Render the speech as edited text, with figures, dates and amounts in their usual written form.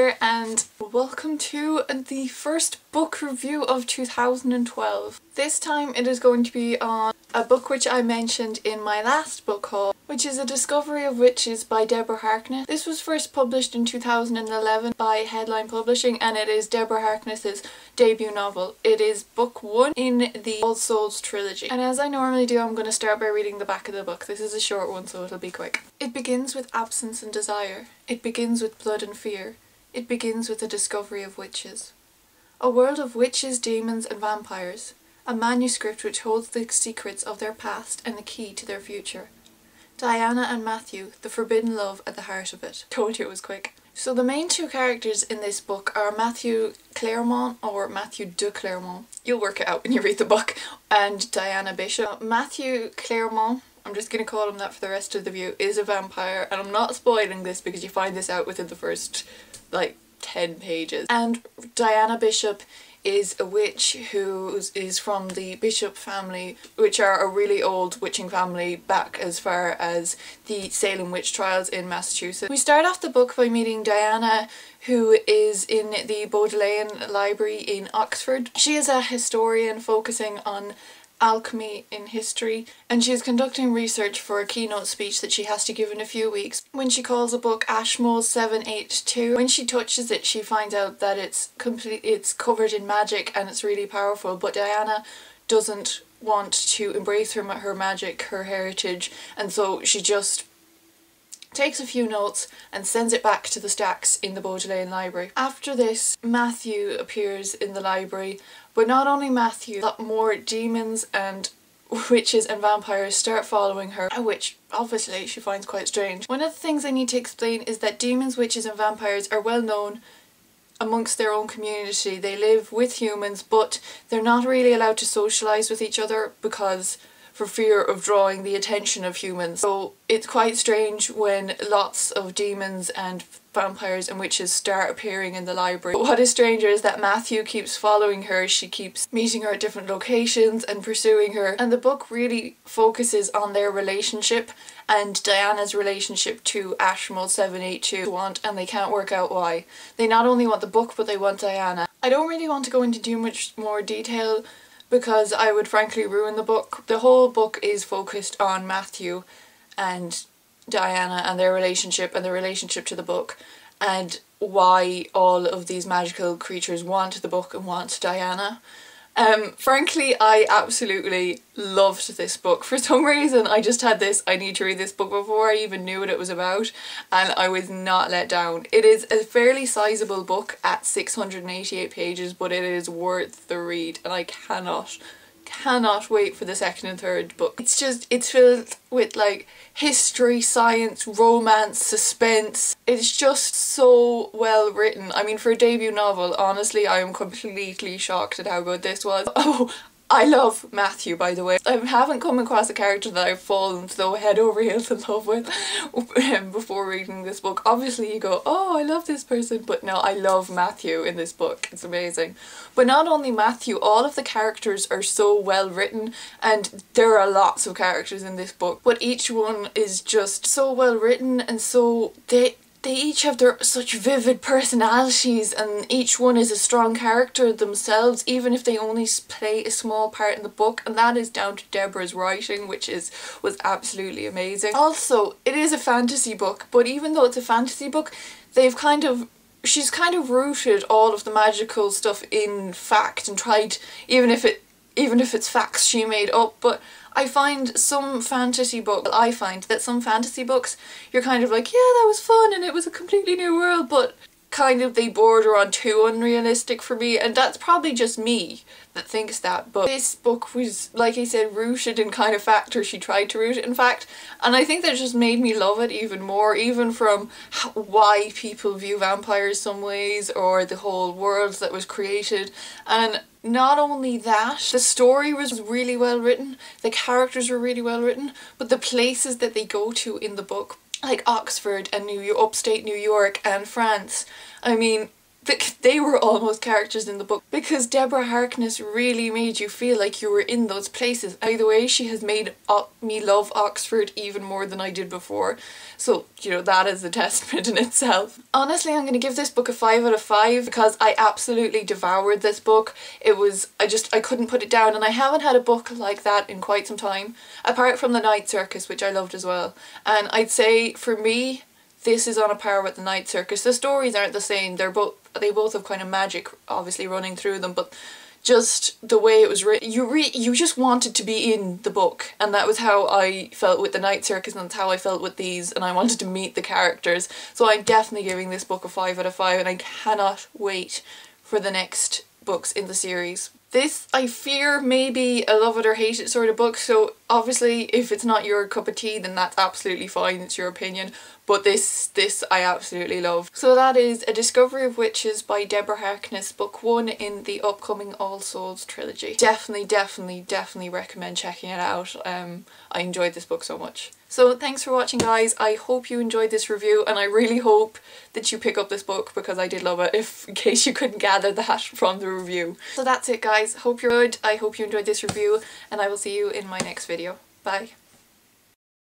here and welcome to the first book review of 2012. This time it is going to be on a book which I mentioned in my last book haul, which is A Discovery of Witches by Deborah Harkness. This was first published in 2011 by Headline Publishing and it is Deborah Harkness's debut novel. It is book one in the All Souls trilogy. And as I normally do, I'm going to start by reading the back of the book. This is a short one, so it'll be quick. It begins with absence and desire. It begins with blood and fear. It begins with the discovery of witches. A world of witches, demons and vampires. A manuscript which holds the secrets of their past and the key to their future. Diana and Matthew, the forbidden love at the heart of it. Told you it was quick. So the main two characters in this book are Matthew Claremont, or Matthew de Claremont, you'll work it out when you read the book, and Diana Bishop. Matthew Claremont, I'm just going to call him that for the rest of the view, is a vampire, and I'm not spoiling this because you find this out within the first, like, 10 pages. And Diana Bishop is a witch who is from the Bishop family, which are a really old witching family back as far as the Salem witch trials in Massachusetts. We start off the book by meeting Diana, who is in the Bodleian Library in Oxford. She is a historian focusing on alchemy in history, and she is conducting research for a keynote speech that she has to give in a few weeks when she calls a book Ashmole 782. When she touches it, she finds out that it's covered in magic and it's really powerful, but Diana doesn't want to embrace her magic, her heritage, and so she just takes a few notes and sends it back to the stacks in the Bodleian Library. After this, Matthew appears in the library, but not only Matthew, a lot more demons and witches and vampires start following her, which obviously she finds quite strange. One of the things I need to explain is that demons, witches and vampires are well known amongst their own community. They live with humans, but they're not really allowed to socialise with each other because for fear of drawing the attention of humans. So it's quite strange when lots of demons and vampires and witches start appearing in the library. But what is stranger is that Matthew keeps following her, she keeps meeting her at different locations and pursuing her, and the book really focuses on their relationship and Diana's relationship to Ashmole 782 and they can't work out why. They not only want the book but they want Diana. I don't really want to go into too much more detail because I would frankly ruin the book. The whole book is focused on Matthew and Diana and their relationship and the relationship to the book and why all of these magical creatures want the book and want Diana. Frankly, I absolutely loved this book. For some reason I just had this, I need to read this book before I even knew what it was about, and I was not let down. It is a fairly sizable book at 688 pages, but it is worth the read and I cannot wait for the second and third book. It's filled with like history, science, romance, suspense. It's just so well written. I mean, for a debut novel, honestly, I am completely shocked at how good this was. Oh, I love Matthew, by the way. I haven't come across a character that I've fallen so head over heels in love with before reading this book. Obviously you go, oh, I love this person, but no, I love Matthew in this book. It's amazing. But not only Matthew, all of the characters are so well written, and there are lots of characters in this book, but each one is just so well written, and so they each have their such vivid personalities, and each one is a strong character themselves, even if they only play a small part in the book, and that is down to Deborah's writing, which was absolutely amazing. Also, it is a fantasy book, but even though it's a fantasy book, she's kind of rooted all of the magical stuff in fact and tried, even if it's facts she made up. But I find that some fantasy books, you're kind of like, yeah, that was fun and it was a completely new world, but kind of they border on too unrealistic for me, and that's probably just me that thinks that. But this book was, like I said, rooted in kind of fact, or she tried to root it in fact, and I think that just made me love it even more, even from why people view vampires some ways, or the whole world that was created. And not only that, the story was really well written, the characters were really well written, but the places that they go to in the book, like Oxford and upstate New York and France, I mean, they were almost characters in the book, because Deborah Harkness really made you feel like you were in those places. By the way, she has made me love Oxford even more than I did before, so you know, that is a testament in itself. Honestly, I'm going to give this book a 5 out of 5 because I absolutely devoured this book. It was, I couldn't put it down, and I haven't had a book like that in quite some time, apart from The Night Circus, which I loved as well. And I'd say for me, this is on a par with The Night Circus. The stories aren't the same, they both have kind of magic obviously running through them, but just the way it was written, you just wanted to be in the book, and that was how I felt with The Night Circus, and that's how I felt with these, and I wanted to meet the characters. So I'm definitely giving this book a 5 out of 5, and I cannot wait for the next books in the series. This, I fear, may be a love it or hate it sort of book, so obviously if it's not your cup of tea then that's absolutely fine, it's your opinion, but this I absolutely love. So that is A Discovery of Witches by Deborah Harkness, book 1 in the upcoming All Souls trilogy. Definitely recommend checking it out. I enjoyed this book so much. So thanks for watching, guys. I hope you enjoyed this review, and I really hope that you pick up this book because I did love it, in case you couldn't gather that from the review. So that's it, guys. Hope you're good. I hope you enjoyed this review, and I will see you in my next video. Bye.